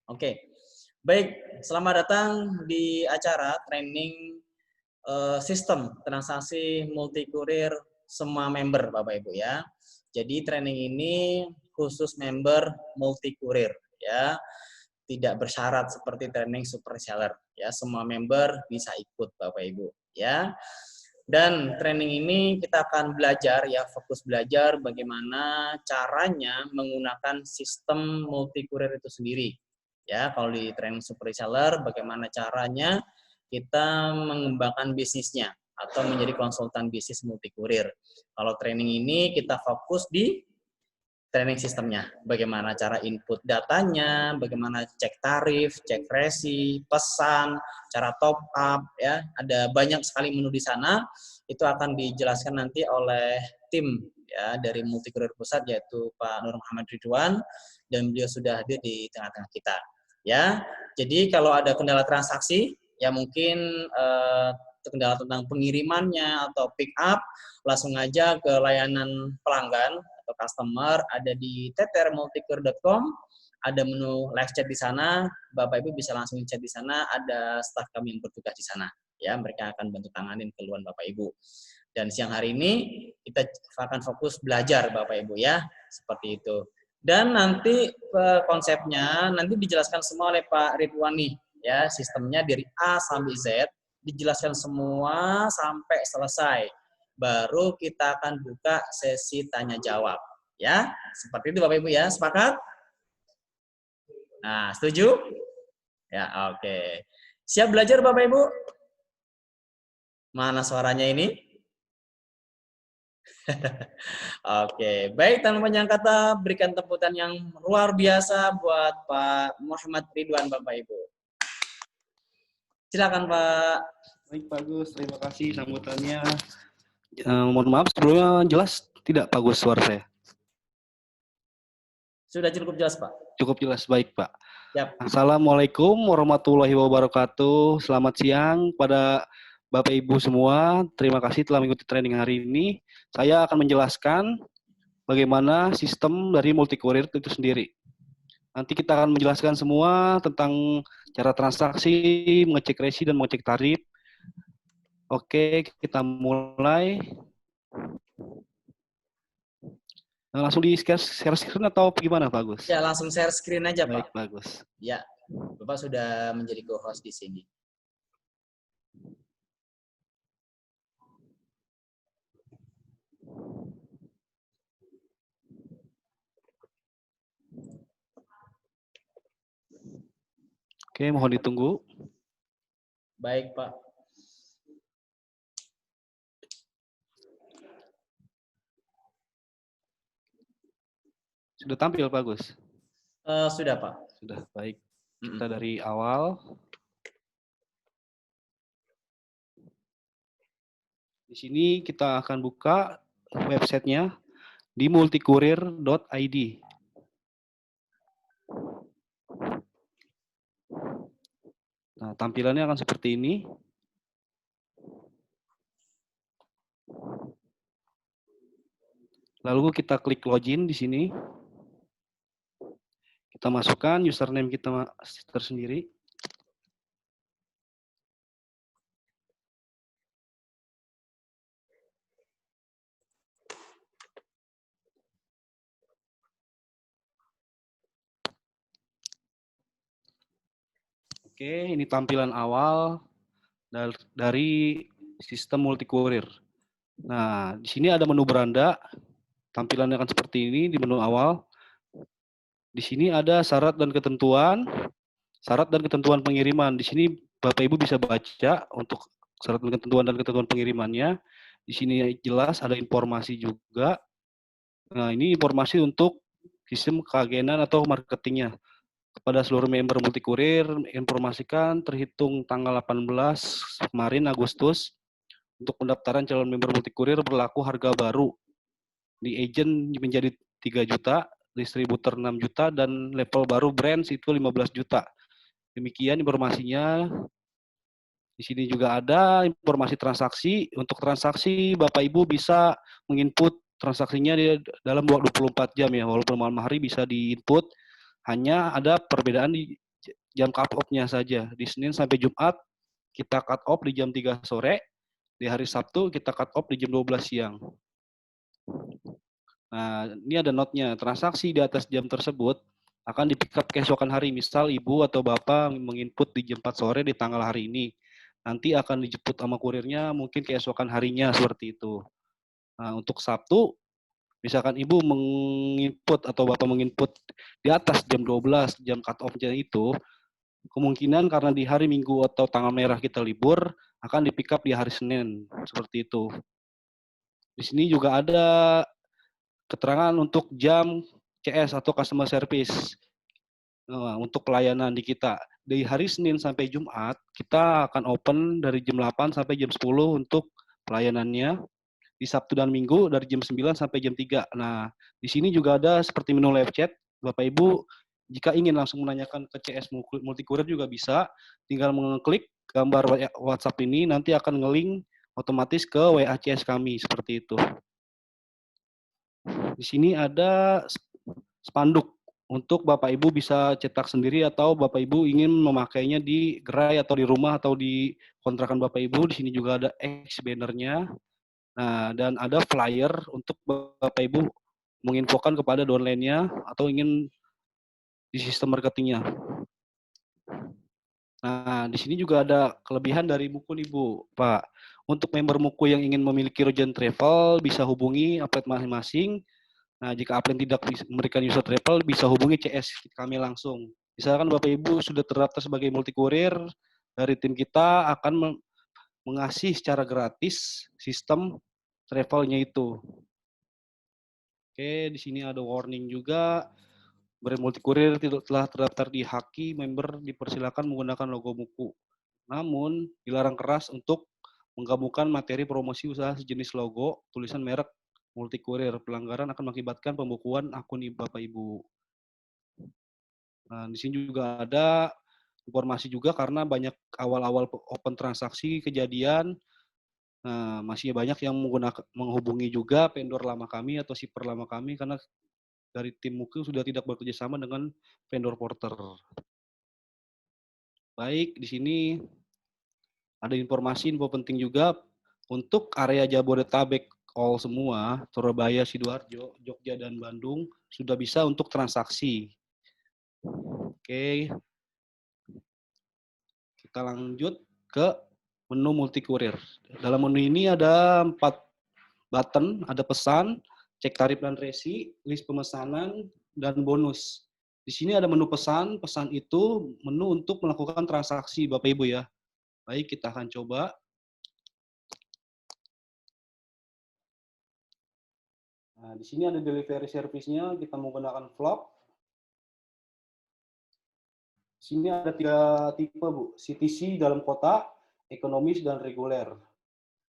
Oke, baik. Selamat datang di acara training sistem transaksi multi kurir semua member, Bapak Ibu ya. Jadi training ini khusus member multi kurir ya. Tidak bersyarat seperti training super seller ya. Semua member bisa ikut, Bapak Ibu ya. Dan training ini kita akan belajar ya, fokus belajar bagaimana caranya menggunakan sistem multi kurir itu sendiri. Ya, kalau di training super reseller bagaimana caranya kita mengembangkan bisnisnya atau menjadi konsultan bisnis multi kurir. Kalau training ini kita fokus di training sistemnya, bagaimana cara input datanya, bagaimana cek tarif, cek resi, pesan, cara top up, ya ada banyak sekali menu di sana. Itu akan dijelaskan nanti oleh tim ya dari Multi Kurir Pusat yaitu Pak Nur Muhammad Ridwan dan beliau sudah hadir di tengah-tengah kita. Ya, jadi kalau ada kendala transaksi, ya mungkin kendala tentang pengirimannya atau pick up, langsung aja ke layanan pelanggan atau customer, ada di ttrmultikur.com, ada menu live chat di sana, Bapak Ibu bisa langsung chat di sana, ada staf kami yang bertugas di sana. Ya, mereka akan bantu tanganin keluhan Bapak Ibu. Dan siang hari ini kita akan fokus belajar Bapak Ibu ya, seperti itu. Dan nanti konsepnya nanti dijelaskan semua oleh Pak Ridwan nih, ya sistemnya dari A sampai Z dijelaskan semua sampai selesai. Baru kita akan buka sesi tanya jawab. Ya, seperti itu Bapak Ibu ya, sepakat? Nah, setuju? Ya, oke. Siap belajar Bapak Ibu? Mana suaranya ini? Oke, baik tanpa panjang kata, berikan tepukan yang luar biasa buat Pak Muhammad Ridwan Bapak Ibu. Silakan Pak. Baik Pak Gus, terima kasih sambutannya. Mohon maaf sebelumnya jelas tidak Pak Gus suara saya? Sudah cukup jelas Pak? Cukup jelas, baik Pak. Yap. Assalamualaikum warahmatullahi wabarakatuh. Selamat siang pada Bapak Ibu semua. Terima kasih telah mengikuti training hari ini. Saya akan menjelaskan bagaimana sistem dari multi kurir itu sendiri. Nanti kita akan menjelaskan semua tentang cara transaksi, mengecek resi, dan mengecek tarif. Oke, kita mulai. Langsung di share screen atau gimana, Pak Gus? Ya, langsung share screen aja, Baik, Pak. bagus. Ya, Bapak sudah menjadi co-host di sini. Oke, mohon ditunggu. Baik, Pak. Sudah tampil, Pak Gus? Sudah, Pak. Sudah, baik. Kita dari awal. Di sini kita akan buka websitenya di multikurir.id. Nah, tampilannya akan seperti ini. Lalu kita klik login di sini. Kita masukkan username kita tersendiri. Oke, ini tampilan awal dari sistem multi kurir. Nah, di sini ada menu beranda. Tampilannya akan seperti ini di menu awal. Di sini ada syarat dan ketentuan pengiriman. Di sini Bapak Ibu bisa baca untuk syarat dan ketentuan pengirimannya. Di sini jelas ada informasi juga. Nah, ini informasi untuk sistem keagenan atau marketingnya. Kepada seluruh member multi kurir, informasikan terhitung tanggal 18 kemarin Agustus untuk pendaftaran calon member multi kurir berlaku harga baru. Di agent menjadi 3 juta, distributor 6 juta, dan level baru brands itu 15 juta. Demikian informasinya. Di sini juga ada informasi transaksi. Untuk transaksi, Bapak Ibu bisa menginput transaksinya di dalam 24 jam ya, walaupun malam hari bisa diinput. Hanya ada perbedaan di jam cut off-nya saja. Di Senin sampai Jumat kita cut off di jam 3 sore, di hari Sabtu kita cut off di jam 12 siang. Nah, ini ada note-nya. Transaksi di atas jam tersebut akan di pick up keesokan hari. Misal ibu atau bapak menginput di jam 4 sore di tanggal hari ini. Nanti akan dijemput sama kurirnya mungkin keesokan harinya, seperti itu. Nah, untuk Sabtu, misalkan ibu menginput atau bapak menginput di atas jam 12, jam cut off-nya itu, kemungkinan karena di hari Minggu atau tanggal merah kita libur, akan di pick up di hari Senin, seperti itu. Di sini juga ada keterangan untuk jam CS atau customer service untuk pelayanan di kita. Dari hari Senin sampai Jumat, kita akan open dari jam 8 sampai jam 10 untuk pelayanannya. Di Sabtu dan Minggu dari jam 9 sampai jam 3. Nah, di sini juga ada seperti menu live chat. Bapak Ibu, jika ingin langsung menanyakan ke CS Multikurir juga bisa. Tinggal mengklik gambar WhatsApp ini, nanti akan nge-link otomatis ke WA CS kami, seperti itu. Di sini ada spanduk untuk Bapak Ibu bisa cetak sendiri atau Bapak Ibu ingin memakainya di gerai atau di rumah atau di kontrakan Bapak Ibu. Di sini juga ada X bannernya. Nah, dan ada flyer untuk Bapak Ibu menginfokan kepada downline-nya atau ingin di sistem marketingnya. Nah, di sini juga ada kelebihan dari Muku nih Bu, Pak. Untuk member Muku yang ingin memiliki Rojan Travel bisa hubungi upline masing-masing. Nah, jika upline tidak memberikan user travel, bisa hubungi CS kami langsung. Misalkan Bapak Ibu sudah terdaftar sebagai multi kurir, dari tim kita akan mengasih secara gratis sistem travelnya itu. Oke, di sini ada warning juga. Brand multi kurir telah terdaftar di Haki, member dipersilakan menggunakan logo Muku. Namun, dilarang keras untuk menggabungkan materi promosi usaha sejenis logo, tulisan merek multi kurir. Pelanggaran akan mengakibatkan pembukuan akun Bapak Ibu. Nah, di sini juga ada informasi juga karena banyak awal-awal open transaksi kejadian. Nah, masih banyak yang menghubungi juga vendor lama kami atau shipper lama kami karena dari tim Muku sudah tidak bekerja sama dengan vendor porter. Baik, di sini ada info penting juga untuk area Jabodetabek all semua, Surabaya, Sidoarjo, Jogja, dan Bandung sudah bisa untuk transaksi. Oke, kita lanjut ke menu multi kurir. Dalam menu ini ada 4 button, ada pesan, cek tarif dan resi, list pemesanan, dan bonus. Di sini ada menu pesan, pesan itu menu untuk melakukan transaksi Bapak Ibu ya. Baik, kita akan coba. Nah, di sini ada delivery service-nya, kita menggunakan vlog. Di sini ada 3 tipe, Bu. CTC dalam kota, ekonomis, dan reguler.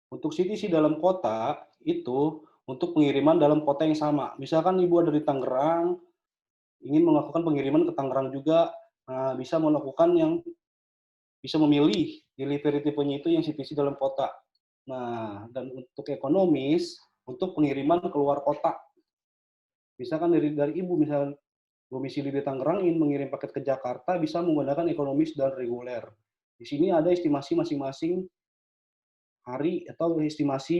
Untuk CTC dalam kota, itu untuk pengiriman dalam kota yang sama. Misalkan Ibu ada di Tangerang, ingin melakukan pengiriman ke Tangerang juga, nah, bisa melakukan yang bisa memilih delivery tipenya itu yang CTC dalam kota. Nah, dan untuk ekonomis, untuk pengiriman keluar kota. Misalkan dari Ibu, misalkan domisili di Tangerang ingin mengirim paket ke Jakarta, bisa menggunakan ekonomis dan reguler. Di sini ada estimasi masing-masing hari atau estimasi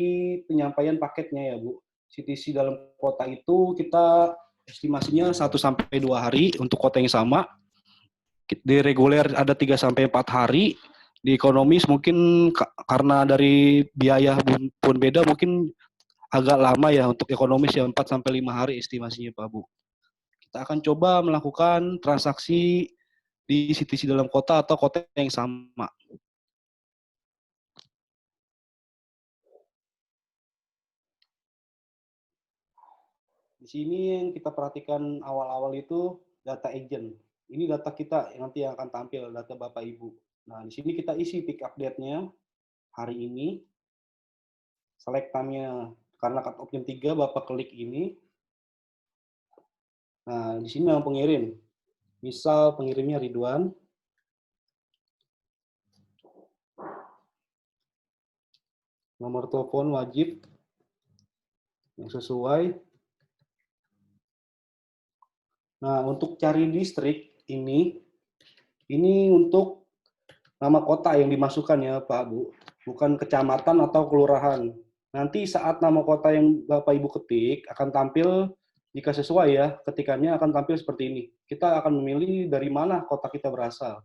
penyampaian paketnya ya Bu. CTC dalam kota itu kita estimasinya 1-2 hari untuk kota yang sama. Di reguler ada 3-4 hari. Di ekonomis mungkin karena dari biaya pun beda mungkin agak lama ya untuk ekonomis ya 4-5 hari estimasinya Pak Bu. Kita akan coba melakukan transaksi di CTC dalam kota atau kota yang sama. Di sini yang kita perhatikan awal-awal itu data agent. Ini data kita yang nanti yang akan tampil, data Bapak Ibu. Nah, di sini kita isi pick up date-nya hari ini. Select time-nya karena cut off jam 3, Bapak klik ini. Nah, di sini nama pengirim. Misal pengirimnya Ridwan. Nomor telepon wajib yang sesuai. Nah, untuk cari distrik ini Ini untuk nama kota yang dimasukkan ya Pak Bu, bukan kecamatan atau kelurahan. Nanti saat nama kota yang Bapak Ibu ketik akan tampil, jika sesuai ya, ketikannya akan tampil seperti ini. Kita akan memilih dari mana kota kita berasal.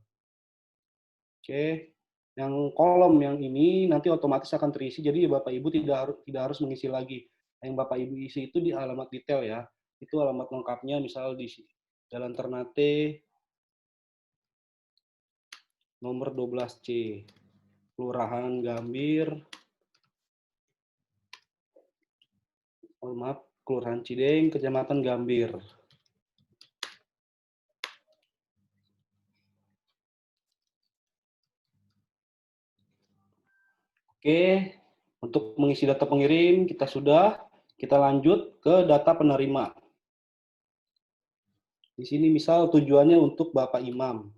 Oke, yang kolom yang ini nanti otomatis akan terisi, jadi Bapak Ibu tidak harus mengisi lagi. Yang Bapak Ibu isi itu di alamat detail ya, itu alamat lengkapnya, misal di Jalan Ternate nomor 12C, Kelurahan Gambir, maaf, Kelurahan Cideng, Kecamatan Gambir. Oke, untuk mengisi data pengirim kita lanjut ke data penerima. Di sini misal tujuannya untuk Bapak Imam.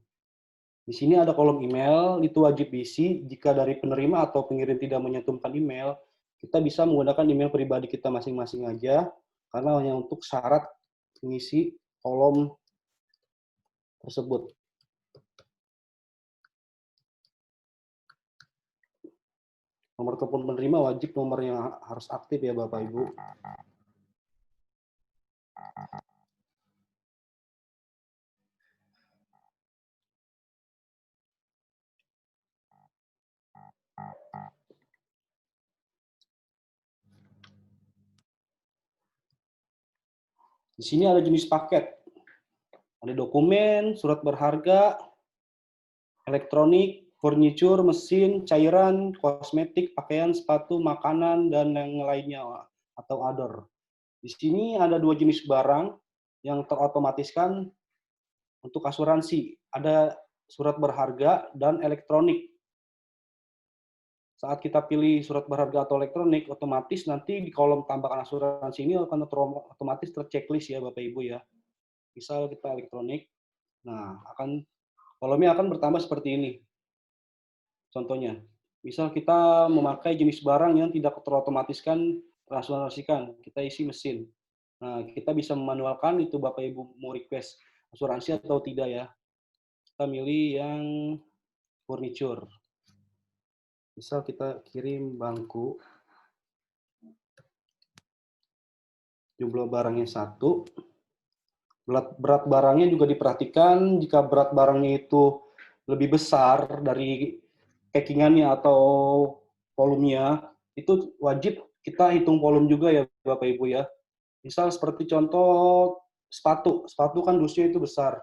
Di sini ada kolom email, itu wajib diisi. Jika dari penerima atau pengirim tidak menyantumkan email, kita bisa menggunakan email pribadi kita masing-masing aja, karena hanya untuk syarat mengisi kolom tersebut. Nomor telepon penerima wajib nomor yang harus aktif ya Bapak Ibu. Di sini ada jenis paket. Ada dokumen, surat berharga, elektronik, furniture, mesin, cairan, kosmetik, pakaian, sepatu, makanan, dan yang lainnya atau other. Di sini ada dua jenis barang yang terotomatiskan untuk asuransi. Ada surat berharga dan elektronik. Saat kita pilih surat berharga atau elektronik, otomatis nanti di kolom tambahkan asuransi ini akan otomatis terchecklist ya Bapak Ibu ya. Misal kita elektronik, nah kolomnya akan bertambah seperti ini. Contohnya, misal kita memakai jenis barang yang tidak terotomatiskan terasuransikan, kita isi mesin. Nah, kita bisa memanualkan itu Bapak Ibu mau request asuransi atau tidak ya. Kita milih yang furniture. Misal kita kirim bangku, jumlah barangnya 1, berat barangnya juga diperhatikan, jika berat barangnya itu lebih besar dari packingannya atau volumenya, itu wajib kita hitung volume juga ya Bapak Ibu ya. Misal seperti contoh sepatu kan dusnya itu besar.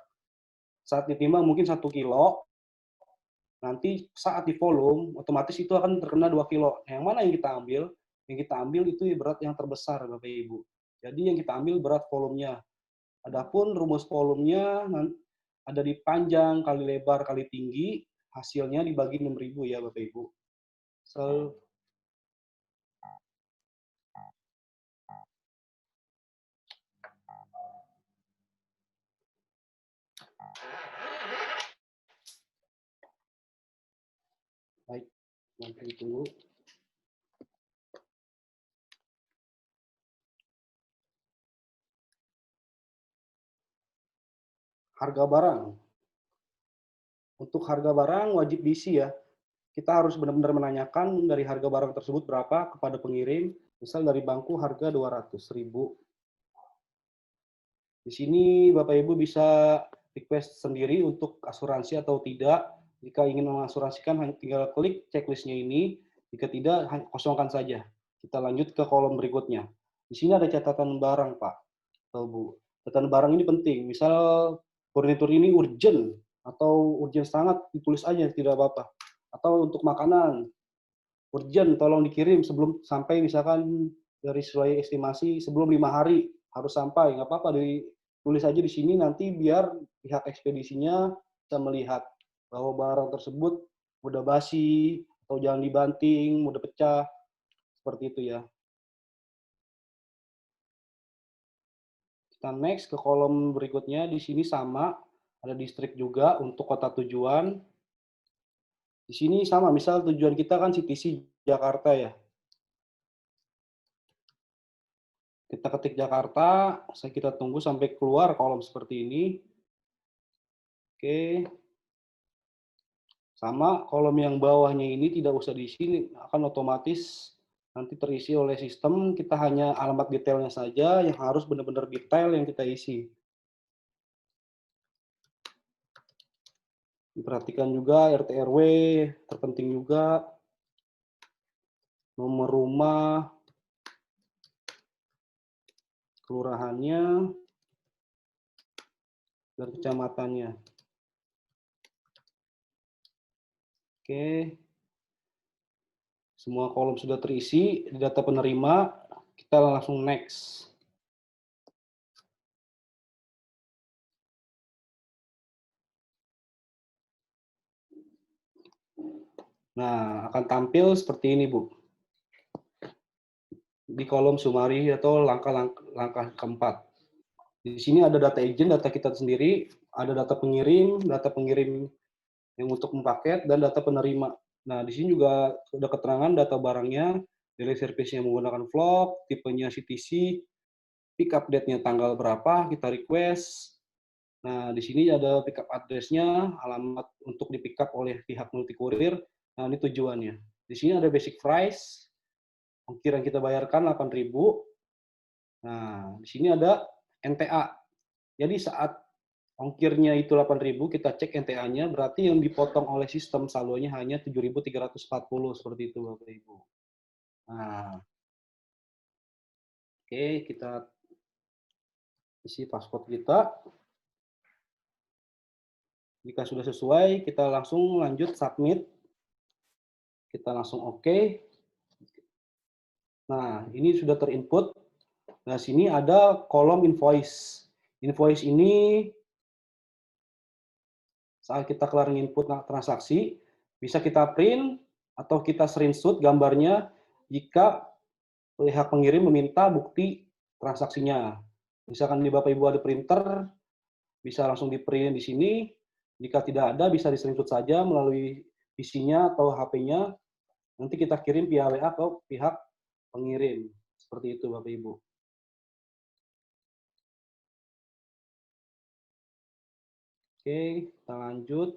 Saat ditimbang mungkin 1 kilo, nanti saat di volume, otomatis itu akan terkena 2 kilo. Yang mana yang kita ambil? Yang kita ambil itu berat yang terbesar, Bapak Ibu. Jadi yang kita ambil berat volumenya. Adapun rumus volumenya ada di panjang kali lebar kali tinggi, hasilnya dibagi 6.000 ya Bapak Ibu. So, baik, nanti ditunggu. Harga barang. Untuk harga barang wajib diisi ya. Kita harus benar-benar menanyakan dari harga barang tersebut berapa kepada pengirim. Misal dari bangku harga 200.000. Di sini Bapak Ibu bisa request sendiri untuk asuransi atau tidak. Jika ingin mengasuransikan, tinggal klik checklistnya ini. Jika tidak, kosongkan saja. Kita lanjut ke kolom berikutnya. Di sini ada catatan barang, Pak atau Bu. Catatan barang ini penting. Misal furnitur ini urgent atau urgent sangat, ditulis aja tidak apa-apa. Atau untuk makanan, urgent tolong dikirim sebelum sampai, misalkan dari sesuai estimasi sebelum 5 hari harus sampai, nggak apa-apa ditulis aja di sini, nanti biar pihak ekspedisinya bisa melihat bahwa barang tersebut mudah basi atau jangan dibanting, mudah pecah, seperti itu ya. Kita next ke kolom berikutnya, di sini sama, ada distrik juga untuk kota tujuan. Di sini sama, misal tujuan kita kan CTC Jakarta ya. Kita ketik Jakarta, kita tunggu sampai keluar kolom seperti ini. Oke. Sama kolom yang bawahnya ini tidak usah diisi, akan otomatis nanti terisi oleh sistem, kita hanya alamat detailnya saja yang harus benar-benar detail yang kita isi. Diperhatikan juga RT RW, terpenting juga nomor rumah, kelurahannya, dan kecamatannya. Oke, semua kolom sudah terisi di data penerima, kita langsung next. Nah, akan tampil seperti ini, Bu. Di kolom summary atau langkah keempat. Di sini ada data agent, data kita sendiri, ada data pengirim yang untuk mempaket, dan data penerima. Nah, di sini juga ada keterangan data barangnya, daily service-nya menggunakan vlog, tipenya CTC, pick up date-nya tanggal berapa, kita request. Nah, di sini ada pick up address-nya, alamat untuk di pick up oleh pihak multi kurir. Nah, ini tujuannya. Di sini ada basic price, ongkir yang kita bayarkan 8.000. Nah, di sini ada NTA. Jadi saat ongkirnya itu 8.000, kita cek NTA-nya, berarti yang dipotong oleh sistem saldonya hanya 7.340, seperti itu Bapak Ibu. Nah, oke, kita isi password kita. Jika sudah sesuai, kita langsung lanjut submit. Kita langsung oke. Nah, ini sudah terinput. Nah, sini ada kolom invoice. Invoice ini saat kita kelar input transaksi, bisa kita print atau kita screenshot gambarnya jika pihak pengirim meminta bukti transaksinya. Misalkan di Bapak Ibu ada printer, bisa langsung di-print di sini. Jika tidak ada, bisa di-screenshot saja melalui PC-nya atau HP-nya. Nanti kita kirim via WA ke pihak pengirim. Seperti itu Bapak Ibu. Oke, kita lanjut.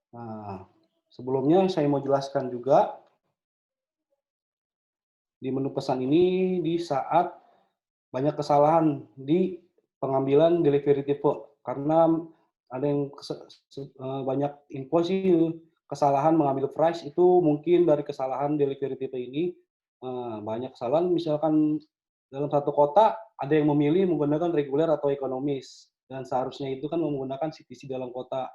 Nah, sebelumnya saya mau jelaskan juga di menu pesan ini di saat banyak kesalahan di pengambilan delivery tipe, karena ada yang banyak info sih kesalahan mengambil price itu mungkin dari kesalahan delivery tipe ini. Banyak kesalahan, misalkan dalam satu kota ada yang memilih menggunakan reguler atau ekonomis, dan seharusnya itu kan menggunakan CTC dalam kota.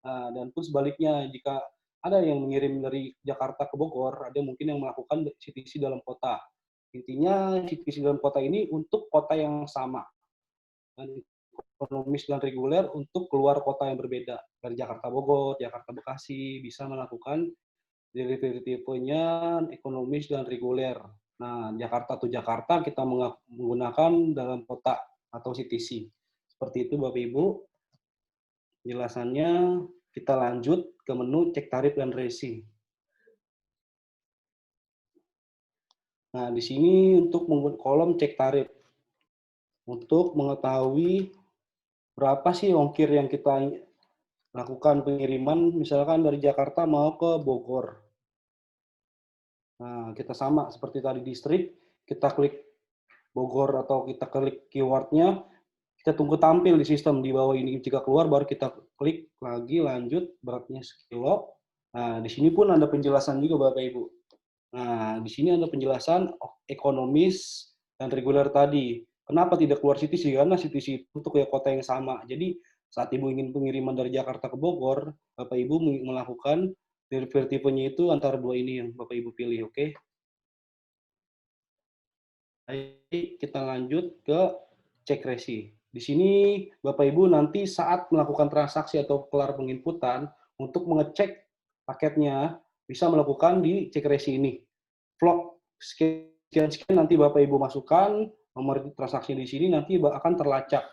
Dan pun sebaliknya, jika ada yang mengirim dari Jakarta ke Bogor, ada mungkin yang melakukan CTC dalam kota. Intinya CTC dalam kota ini untuk kota yang sama, dan ekonomis dan reguler untuk keluar kota yang berbeda. Dari Jakarta Bogor, Jakarta Bekasi, bisa melakukan delivery tipenya ekonomis dan reguler. Nah, Jakarta to Jakarta kita menggunakan dalam kota atau CTC. Seperti itu Bapak Ibu. Penjelasannya, kita lanjut ke menu cek tarif dan resi. Nah, di sini untuk kolom cek tarif. Untuk mengetahui berapa sih ongkir yang kita lakukan pengiriman, misalkan dari Jakarta mau ke Bogor. Nah, kita sama seperti tadi distrik, kita klik Bogor atau kita klik keyword-nya, kita tunggu tampil di sistem di bawah ini. Jika keluar, baru kita klik lagi, lanjut, beratnya sekilo. Nah, di sini pun ada penjelasan juga Bapak Ibu. Nah, di sini ada penjelasan ekonomis dan reguler tadi. Kenapa tidak keluar CTC? Karena CTC itu untuk kota yang sama. Jadi, saat Ibu ingin pengiriman dari Jakarta ke Bogor, Bapak Ibu melakukan delivery tipenya itu antara dua ini yang Bapak Ibu pilih, oke? Baik, kita lanjut ke cek resi. Di sini Bapak Ibu nanti saat melakukan transaksi atau kelar penginputan, untuk mengecek paketnya bisa melakukan di cek resi ini. Vlog sekian-sekian nanti Bapak Ibu masukkan, nomor transaksi di sini nanti akan terlacak.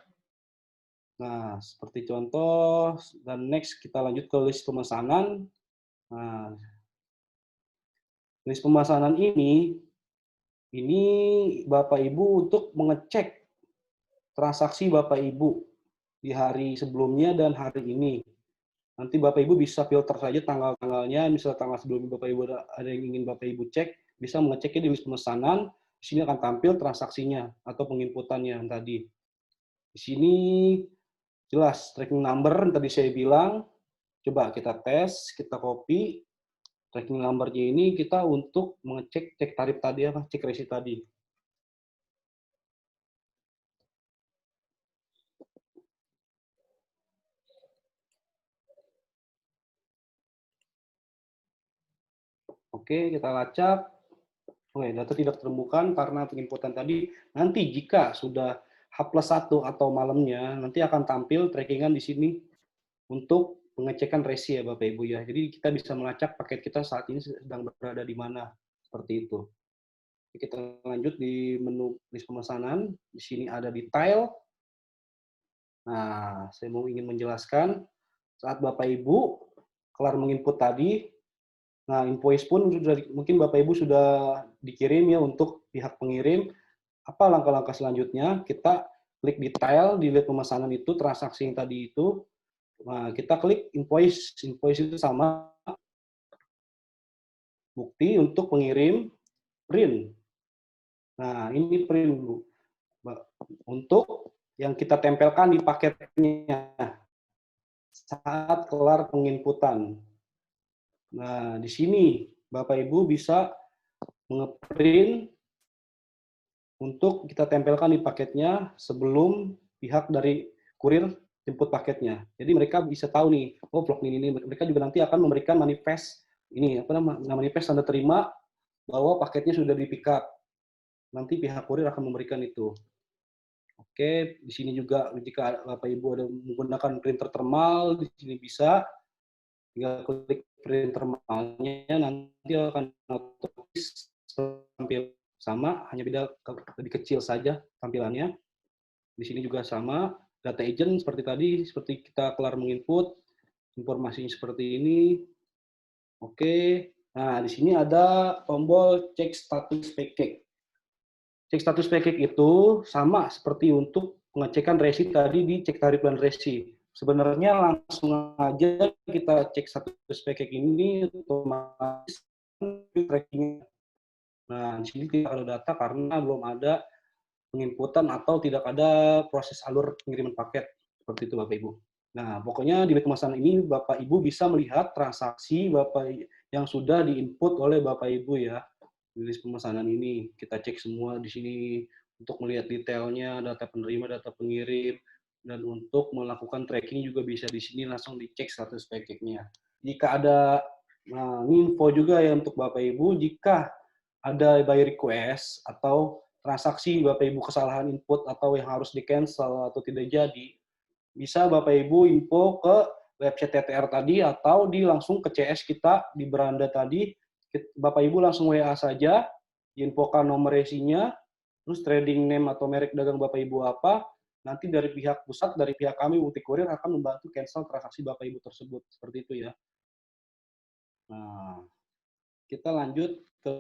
Nah, seperti contoh, dan next kita lanjut ke list pemesanan. Nah, list pemesanan ini Bapak Ibu untuk mengecek transaksi Bapak Ibu di hari sebelumnya dan hari ini. Nanti Bapak Ibu bisa filter saja tanggal-tanggalnya, misalnya tanggal sebelumnya Bapak Ibu ada yang ingin Bapak Ibu cek, bisa mengeceknya di list pemesanan, di sini akan tampil transaksinya atau penginputannya yang tadi. Di sini jelas tracking number yang tadi saya bilang, coba kita tes, kita copy, tracking number-nya ini kita untuk mengecek cek tarif tadi, cek resi tadi. Oke, kita lacak. Oke, data tidak tertemukan karena penginputan tadi. Nanti jika sudah H+1 atau malamnya, nanti akan tampil tracking-an di sini untuk pengecekan resi ya Bapak Ibu ya. Jadi kita bisa melacak paket kita saat ini sedang berada di mana. Seperti itu. Kita lanjut di menu list pemesanan. Di sini ada detail. Nah, saya mau ingin menjelaskan saat Bapak Ibu kelar menginput tadi, nah invoice pun sudah mungkin Bapak Ibu sudah dikirim ya untuk pihak pengirim. Apa langkah-langkah selanjutnya? Kita klik detail di list pemesanan itu, transaksi yang tadi itu. Nah, kita klik invoice. Invoice itu sama bukti untuk pengirim print. Nah, ini print, Bu. Untuk yang kita tempelkan di paketnya saat kelar penginputan. Nah, di sini Bapak Ibu bisa ngeprint untuk kita tempelkan di paketnya sebelum pihak dari kurir jemput paketnya. Jadi mereka bisa tahu nih, oh blok ini mereka juga nanti akan memberikan manifest ini apa namanya manifest tanda terima bahwa paketnya sudah di pick up. Nanti pihak kurir akan memberikan itu. Oke, di sini juga jika Bapak Ibu ada menggunakan printer thermal, di sini bisa tinggal klik print thermalnya, nanti akan otomatis tampil sama, hanya beda lebih kecil saja tampilannya. Di sini juga sama, data agent seperti tadi, seperti kita kelar menginput, informasinya seperti ini. Oke, nah di sini ada tombol cek status package. Cek status package itu sama seperti untuk pengecekan resi tadi di cek tarif dan resi. Sebenarnya langsung aja kita cek status package ini otomatis tracking. Nah, di sini tidak ada data karena belum ada penginputan atau tidak ada proses alur pengiriman paket. Seperti itu Bapak Ibu. Nah, pokoknya di pemesanan ini Bapak Ibu bisa melihat transaksi Bapak yang sudah diinput oleh Bapak Ibu ya. Di list pemesanan ini kita cek semua di sini untuk melihat detailnya, data penerima, data pengirim, dan untuk melakukan tracking juga bisa di sini langsung dicek status package-nya. Jika ada info juga ya untuk Bapak Ibu, jika ada buy request atau transaksi Bapak Ibu kesalahan input atau yang harus di-cancel atau tidak jadi, bisa Bapak Ibu info ke website TTR tadi atau langsung ke CS kita di beranda tadi. Bapak Ibu langsung WA saja, diinfokan nomor resinya, terus trading name atau merek dagang Bapak Ibu apa, nanti dari pihak pusat, dari pihak kami Multi Courier akan membantu cancel transaksi Bapak Ibu tersebut. Seperti itu ya. Nah, kita lanjut ke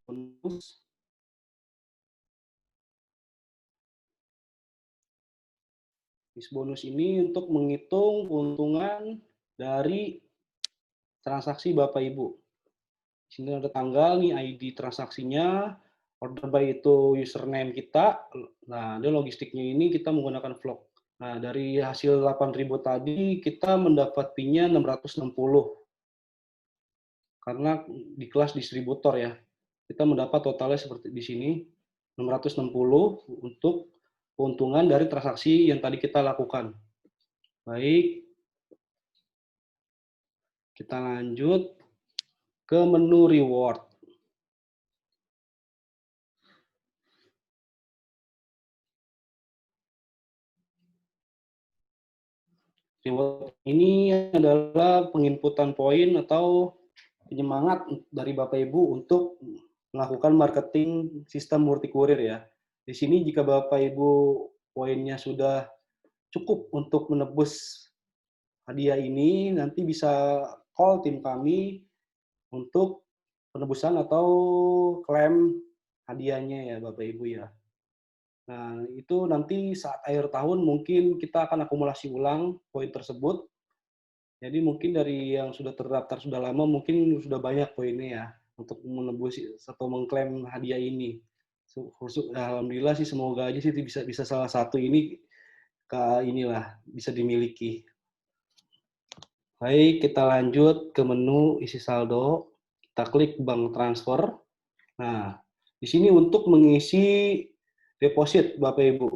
bonus. Bonus ini untuk menghitung keuntungan dari transaksi Bapak Ibu. Di sini ada tanggal nih, ID transaksinya, order by itu username kita. Nah, ada logistiknya ini kita menggunakan vlog. Nah, dari hasil 8.000 tadi kita mendapat fee-nya 660. Karena di kelas distributor ya. Kita mendapat totalnya seperti di sini 660 untuk keuntungan dari transaksi yang tadi kita lakukan. Baik, kita lanjut ke menu reward. Reward ini adalah penginputan poin atau penyemangat dari Bapak Ibu untuk melakukan marketing sistem multi courier ya. Di sini jika Bapak Ibu poinnya sudah cukup untuk menebus hadiah ini, nanti bisa call tim kami untuk penebusan atau klaim hadiahnya ya Bapak Ibu ya. Nah, itu nanti saat akhir tahun mungkin kita akan akumulasi ulang poin tersebut. Jadi mungkin dari yang sudah terdaftar sudah lama mungkin sudah banyak poinnya ya untuk menebus atau mengklaim hadiah ini. Alhamdulillah sih, semoga aja sih bisa bisa salah satu ini inilah bisa dimiliki. Baik, kita lanjut ke menu isi saldo. Kita klik bank transfer. Nah, di sini untuk mengisi deposit Bapak Ibu.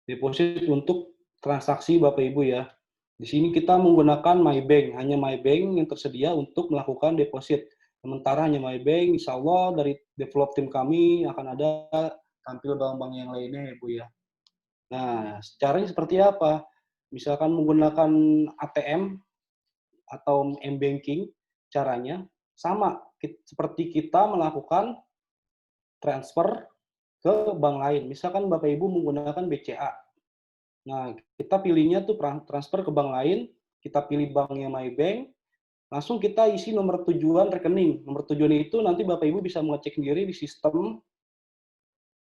Deposit untuk transaksi Bapak Ibu ya. Di sini kita menggunakan MyBank, hanya MyBank yang tersedia untuk melakukan deposit. Sementara hanya MyBank, insya Allah dari develop tim kami akan ada tampil bank-bank yang lainnya ya Bu ya. Nah, caranya seperti apa? Misalkan menggunakan ATM atau M-Banking, caranya sama seperti kita melakukan transfer ke bank lain. Misalkan Bapak Ibu menggunakan BCA. Nah, kita pilihnya tuh transfer ke bank lain, kita pilih banknya MyBank, langsung kita isi nomor tujuan rekening. Nomor tujuan itu nanti Bapak Ibu bisa mengecek sendiri di sistem,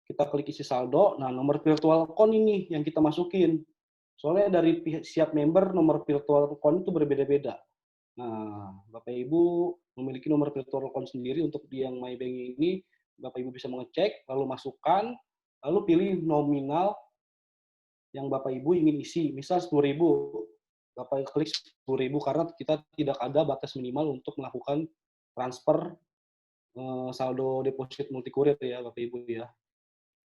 kita klik isi saldo, nah nomor virtual account ini yang kita masukin. Soalnya dari siap member, nomor virtual account itu berbeda-beda. Nah, Bapak Ibu memiliki nomor virtual account sendiri untuk yang MyBank ini, Bapak Ibu bisa mengecek, lalu masukkan, lalu pilih nominal yang Bapak Ibu ingin isi, misal 10.000, Bapak klik 10.000 karena kita tidak ada batas minimal untuk melakukan transfer saldo deposit multikurir ya Bapak Ibu ya.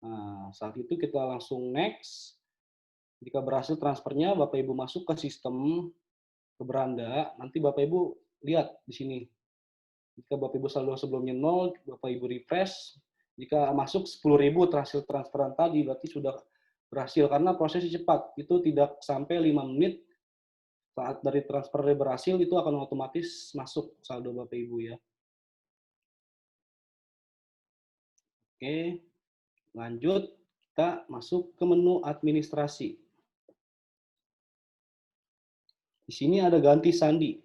Nah, saat itu kita langsung next. Jika berhasil transfernya, Bapak Ibu masuk ke sistem, ke beranda, nanti Bapak Ibu lihat di sini. Jika Bapak Ibu saldo sebelumnya 0, Bapak Ibu refresh. Jika masuk 10.000 hasil transferan tadi, berarti sudah berhasil karena prosesnya cepat. Itu tidak sampai 5 menit saat dari transfernya berhasil itu akan otomatis masuk saldo Bapak Ibu ya. Oke, lanjut kita masuk ke menu administrasi. Di sini ada ganti sandi.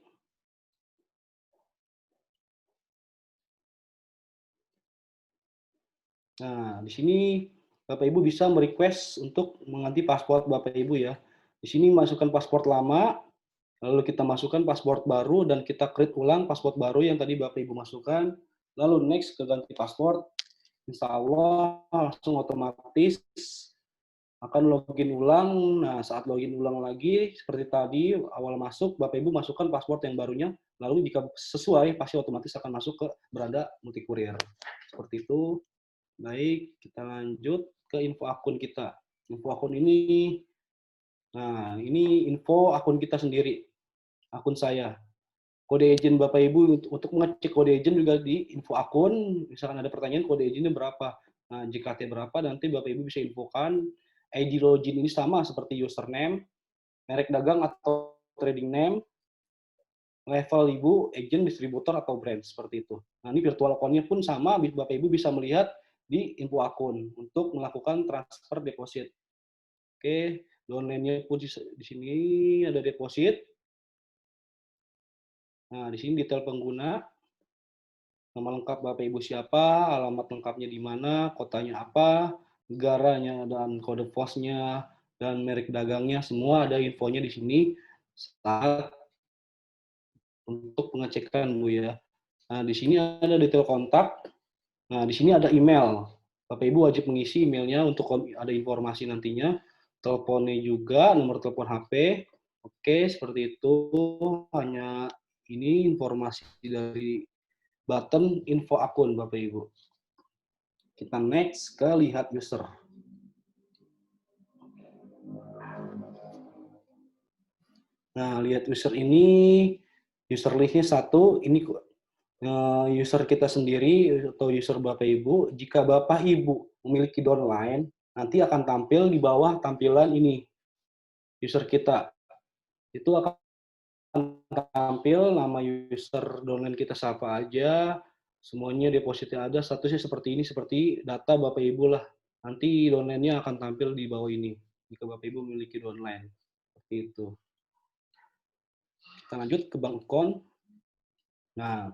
Nah, di sini Bapak Ibu bisa merequest untuk mengganti paspor Bapak Ibu ya. Di sini masukkan paspor lama, lalu kita masukkan paspor baru dan kita create ulang paspor baru yang tadi Bapak Ibu masukkan. Lalu next ke ganti paspor. Insya Allah langsung otomatis akan login ulang. Nah, saat login ulang lagi, seperti tadi, awal masuk, Bapak Ibu masukkan paspor yang barunya, lalu jika sesuai, pasti otomatis akan masuk ke beranda multikurir. Seperti itu. Baik, kita lanjut ke info akun kita. Info akun ini, nah ini info akun kita sendiri, akun saya. Kode agent Bapak Ibu untuk mengecek kode agent juga di info akun, misalkan ada pertanyaan kode agentnya berapa. Nah, jika T berapa, nanti Bapak Ibu bisa infokan. ID login ini sama seperti username, merek dagang atau trading name, level Ibu, agent, distributor, atau brand, seperti itu. Nah, ini virtual account-nya pun sama, Bapak Ibu bisa melihat di info akun untuk melakukan transfer deposit. Oke, downline-nya pun di sini ada deposit. Nah, di sini detail pengguna, nama lengkap Bapak Ibu siapa, alamat lengkapnya di mana, kotanya apa, negaranya, dan kode pos-nya, dan merek dagangnya, semua ada infonya di sini saat untuk pengecekan Bu ya. Nah, di sini ada detail kontak. Nah, di sini ada email. Bapak Ibu wajib mengisi emailnya untuk ada informasi nantinya. Teleponnya juga, nomor telepon HP. Oke, seperti itu. Hanya ini informasi dari button info akun Bapak Ibu. Kita next ke lihat user. Nah, lihat user ini, user listnya 1, ini user kita sendiri atau user Bapak Ibu. Jika Bapak Ibu memiliki downline, nanti akan tampil di bawah tampilan ini, user kita. Itu akan tampil nama user downline kita siapa aja, semuanya depositnya ada, statusnya seperti ini, seperti data Bapak Ibu lah. Nanti downline-nya akan tampil di bawah ini, jika Bapak Ibu memiliki downline. Seperti itu. Kita lanjut ke bank account. Nah,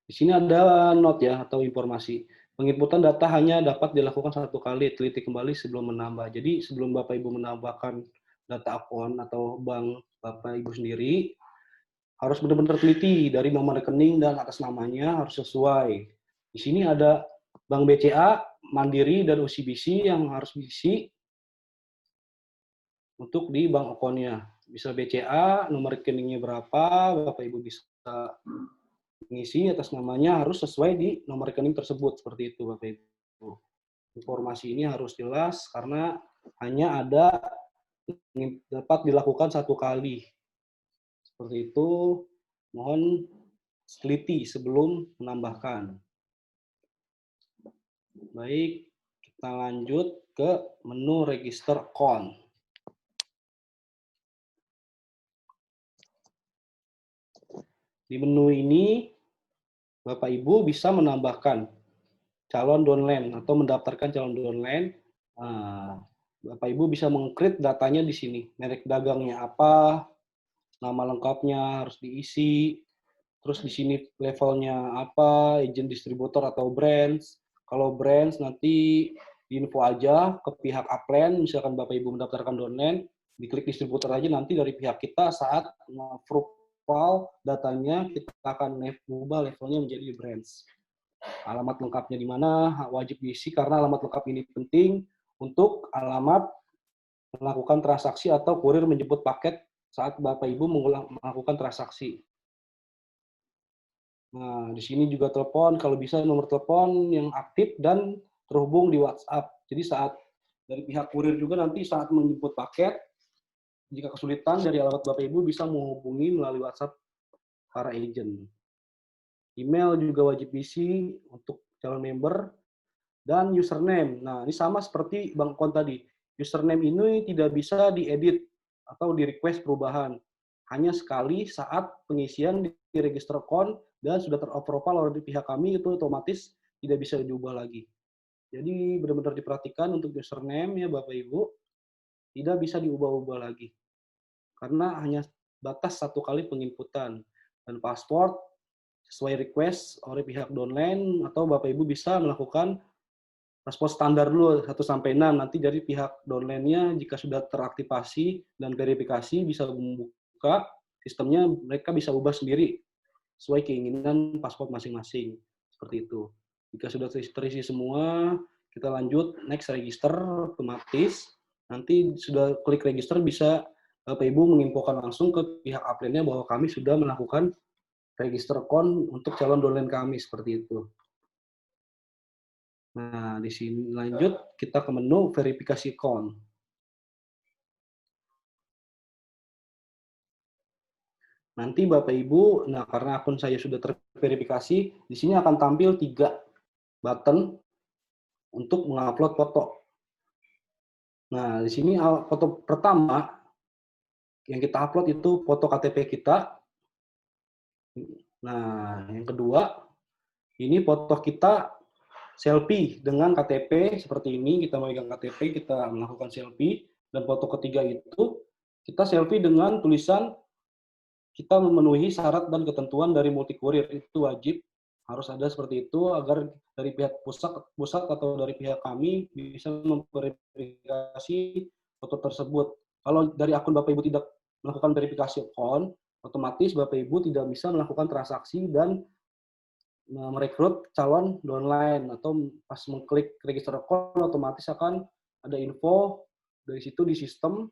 di sini ada note ya, atau informasi. Penginputan data hanya dapat dilakukan satu kali, teliti kembali sebelum menambah. Jadi sebelum Bapak Ibu menambahkan data akun atau bank Bapak Ibu sendiri, harus benar-benar teliti dari nomor rekening dan atas namanya harus sesuai. Di sini ada Bank BCA, Mandiri, dan OCBC yang harus diisi untuk di bank akunnya. Bisa BCA, nomor rekeningnya berapa, Bapak Ibu bisa mengisi atas namanya harus sesuai di nomor rekening tersebut. Seperti itu Bapak Ibu. Informasi ini harus jelas karena hanya dapat dilakukan satu kali. Seperti itu, mohon teliti sebelum menambahkan. Baik, kita lanjut ke menu register account. Di menu ini, Bapak Ibu bisa menambahkan calon downline atau mendaftarkan calon downline. Nah, Bapak Ibu bisa meng-create datanya di sini. Merek dagangnya apa, nama lengkapnya harus diisi, terus di sini levelnya apa, izin distributor atau brands. Kalau brands nanti info aja ke pihak upline, misalkan Bapak Ibu mendaftarkan downline, diklik distributor aja, nanti dari pihak kita saat approval datanya kita akan ubah levelnya menjadi brands. Alamat lengkapnya di mana wajib diisi karena alamat lengkap ini penting untuk alamat melakukan transaksi atau kurir menjemput paket saat Bapak Ibu melakukan transaksi. Nah, di sini juga telepon, kalau bisa nomor telepon yang aktif dan terhubung di WhatsApp. Jadi saat dari pihak kurir juga nanti saat menjemput paket, jika kesulitan dari alamat Bapak Ibu bisa menghubungi melalui WhatsApp para agent. Email juga wajib isi untuk calon member dan username. Nah, ini sama seperti Bang Kon tadi. Username ini tidak bisa diedit atau di-request perubahan. Hanya sekali saat pengisian di register account dan sudah terapproval oleh pihak kami, itu otomatis tidak bisa diubah lagi. Jadi benar-benar diperhatikan untuk username ya Bapak Ibu, tidak bisa diubah-ubah lagi. Karena hanya batas satu kali penginputan. Dan password sesuai request oleh pihak downline atau Bapak Ibu bisa melakukan password standar dulu 1-6. Nanti dari pihak downline-nya jika sudah teraktivasi dan verifikasi bisa membuka sistemnya, mereka bisa ubah sendiri sesuai keinginan password masing-masing. Seperti itu. Jika sudah terisi semua, kita lanjut next register otomatis. Nanti sudah klik register bisa Bapak Ibu menginfokan langsung ke pihak upline-nya bahwa kami sudah melakukan register account untuk calon downline kami seperti itu. Nah, di sini lanjut kita ke menu verifikasi account. Nanti Bapak Ibu, nah karena akun saya sudah terverifikasi, di sini akan tampil 3 button untuk mengupload foto. Nah, di sini foto pertama yang kita upload itu foto KTP kita. Nah, yang kedua, ini foto kita selfie dengan KTP seperti ini, kita memegang KTP, kita melakukan selfie. Dan foto ketiga itu, kita selfie dengan tulisan kita memenuhi syarat dan ketentuan dari multi kurir. Itu wajib, harus ada seperti itu, agar dari pihak pusat atau dari pihak kami bisa memverifikasi foto tersebut. Kalau dari akun Bapak Ibu tidak melakukan verifikasi akun, otomatis Bapak Ibu tidak bisa melakukan transaksi dan merekrut calon downline atau pas mengklik register account otomatis akan ada info dari situ di sistem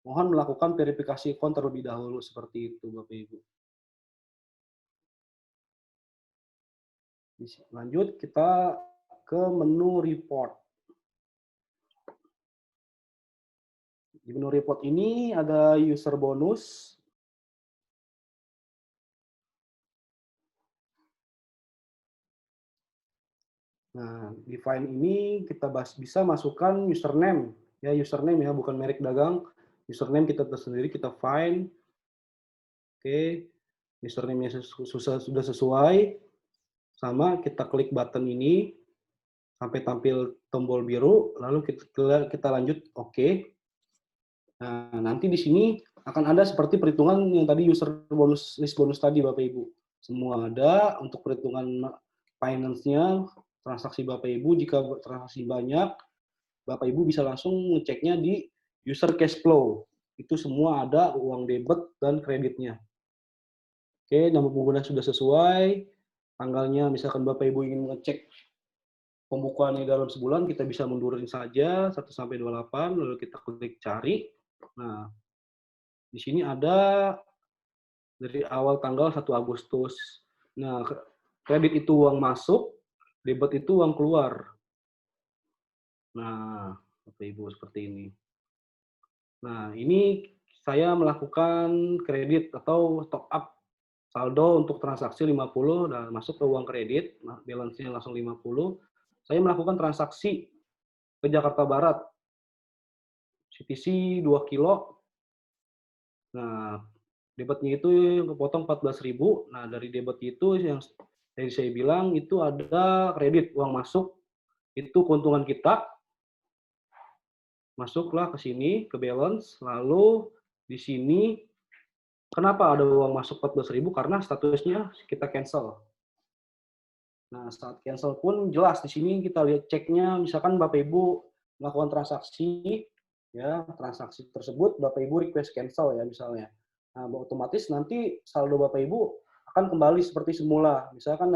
mohon melakukan verifikasi account terlebih dahulu seperti itu Bapak Ibu. Lanjut kita ke menu report. Di menu report ini ada user bonus. Nah, di file ini kita bisa masukkan username. Ya, username ya, bukan merek dagang. Username kita tersendiri, kita find. Oke, username-nya sudah sesuai. Sama, kita klik button ini. Sampai tampil tombol biru, lalu kita lanjut oke. Nah, nanti di sini akan ada seperti perhitungan yang tadi user bonus, list bonus tadi Bapak Ibu. Semua ada untuk perhitungan finance-nya, transaksi Bapak Ibu. Jika transaksi banyak, Bapak Ibu bisa langsung ngeceknya di user cash flow. Itu semua ada uang debit dan kreditnya. Oke, nama pengguna sudah sesuai. Tanggalnya misalkan Bapak Ibu ingin ngecek pembukuannya dalam sebulan, kita bisa mundurin saja 1 sampai 28, lalu kita klik cari. Nah, di sini ada dari awal tanggal 1 Agustus. Nah, kredit itu uang masuk, debit itu uang keluar. Nah, Bapak Ibu seperti ini. Nah, ini saya melakukan kredit atau top up saldo untuk transaksi 50 dan masuk ke uang kredit, nah, balance-nya langsung 50. Saya melakukan transaksi ke Jakarta Barat, CTC 2 kilo. Nah, debitnya itu yang kepotong 14.000. Nah, dari debit itu yang tadi saya bilang itu ada kredit uang masuk, itu keuntungan kita. Masuklah ke sini, ke balance, lalu di sini kenapa ada uang masuk 14.000? Karena statusnya kita cancel. Nah, saat cancel pun jelas di sini kita lihat ceknya, misalkan Bapak Ibu melakukan transaksi, ya transaksi tersebut Bapak Ibu request cancel ya misalnya. Nah, otomatis nanti saldo Bapak Ibu akan kembali seperti semula. Misalkan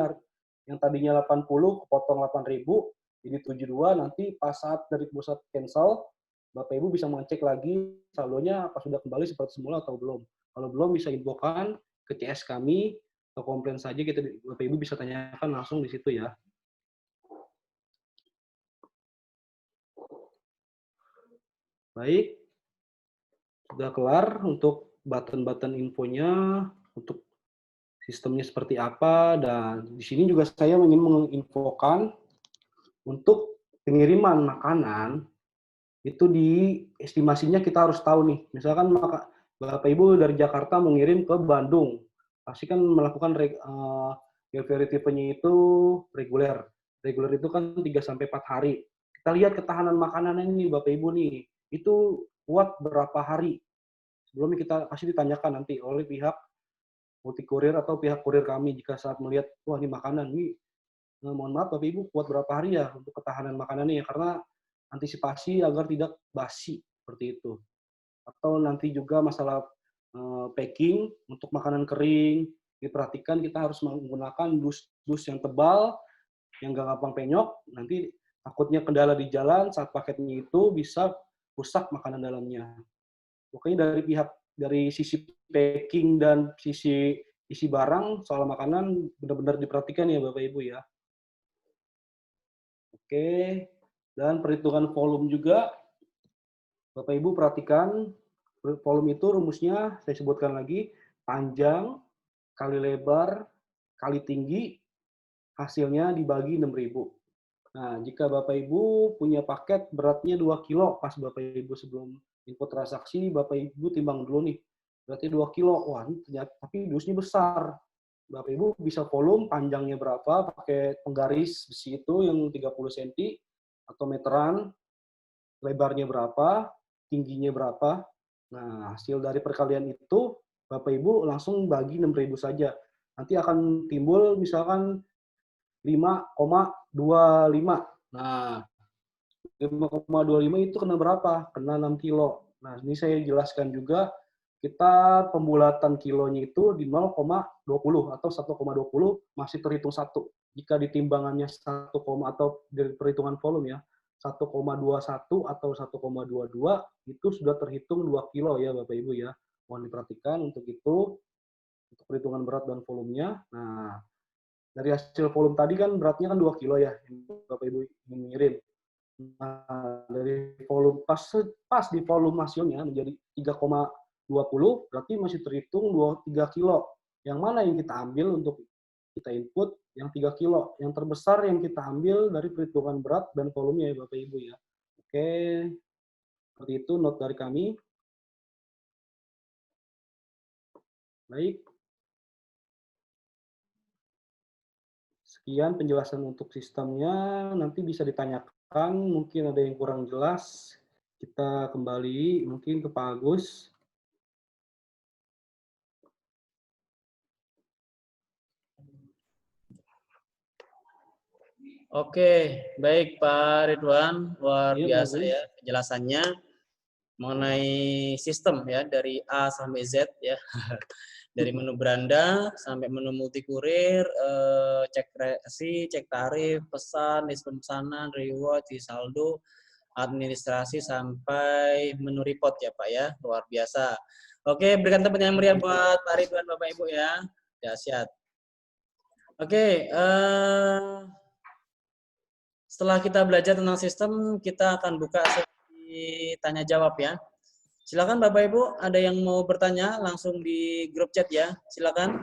yang tadinya 80 kepotong 8.000 jadi 72, nanti pas saat dari pusat cancel Bapak Ibu bisa mengecek lagi saldonya apa sudah kembali seperti semula atau belum. Kalau belum bisa infokan ke CS kami atau komplain saja, kita Bapak Ibu bisa tanyakan langsung di situ ya. Baik, sudah kelar untuk button-button infonya, untuk sistemnya seperti apa, dan di sini juga saya ingin menginfokan untuk pengiriman makanan itu di estimasinya kita harus tahu nih. Misalkan Bapak Ibu dari Jakarta mengirim ke Bandung, pasti kan melakukan delivery tipenya itu reguler. Reguler itu kan 3 sampai 4 hari. Kita lihat ketahanan makanan ini Bapak Ibu nih, itu kuat berapa hari. Sebelumnya kita pasti ditanyakan nanti oleh pihak multi kurir atau pihak kurir kami jika saat melihat wah ini makanan ini mohon maaf Bapak Ibu kuat berapa hari ya untuk ketahanan makanannya ya, karena antisipasi agar tidak basi seperti itu. Atau nanti juga masalah packing untuk makanan kering, diperhatikan kita harus menggunakan dus yang tebal, yang nggak gampang penyok, nanti takutnya kendala di jalan saat paketnya itu bisa rusak makanan dalamnya. Pokoknya dari sisi packing dan sisi isi barang soal makanan benar-benar diperhatikan ya Bapak Ibu ya. Oke, dan perhitungan volume juga Bapak Ibu perhatikan, volume itu rumusnya saya sebutkan lagi, panjang kali lebar kali tinggi, hasilnya dibagi 6.000. Nah, jika Bapak Ibu punya paket beratnya 2 kilo, pas Bapak Ibu sebelum input transaksi, Bapak Ibu timbang dulu nih, berarti 2 kilo, wah ini ternyata, tapi dusnya besar. Bapak Ibu bisa volume panjangnya berapa, pakai penggaris besi itu yang 30 cm, atau meteran, lebarnya berapa, tingginya berapa. Nah, hasil dari perkalian itu, Bapak Ibu langsung bagi 6.000 saja. Nanti akan timbul misalkan 5,25. Nah, 5,25 itu kena berapa? Kena 6 kilo. Nah, ini saya jelaskan juga, kita pembulatan kilonya itu di 0,20 atau 1,20 masih terhitung 1. Jika ditimbangannya 1, atau dari perhitungan volume ya, 1,21 atau 1,22 itu sudah terhitung 2 kilo ya Bapak Ibu ya. Mohon diperhatikan untuk itu, untuk perhitungan berat dan volumenya. Nah, dari hasil volume tadi kan beratnya kan 2 kilo ya, Bapak Ibu ingin ngirim. Nah, dari volume pas di volume hasilnya menjadi 3,20, berarti masih terhitung 3 kilo. Yang mana yang kita ambil untuk kita input? Yang 3 kilo. Yang terbesar yang kita ambil dari perhitungan berat dan volumenya ya Bapak Ibu ya. Oke, seperti itu note dari kami. Baik. Sekian penjelasan untuk sistemnya, nanti bisa ditanyakan, mungkin ada yang kurang jelas, kita kembali mungkin ke Pak Agus. Oke, baik Pak Ridwan, luar Iya, biasa bagus. ya penjelasannya mengenai sistem ya dari A sampai Z ya. Dari menu beranda sampai menu multikurir, cek resi, cek tarif, pesan, diskon pesanan, reward, saldo, administrasi sampai menu report ya Pak ya. Luar biasa. Oke, berikan tepuk tangan meriah buat Pak Ridwan Bapak Ibu ya. Dahsyat. Oke, setelah kita belajar tentang sistem, kita akan buka sesi tanya jawab ya. Silakan Bapak Ibu, ada yang mau bertanya langsung di grup chat ya. Silakan.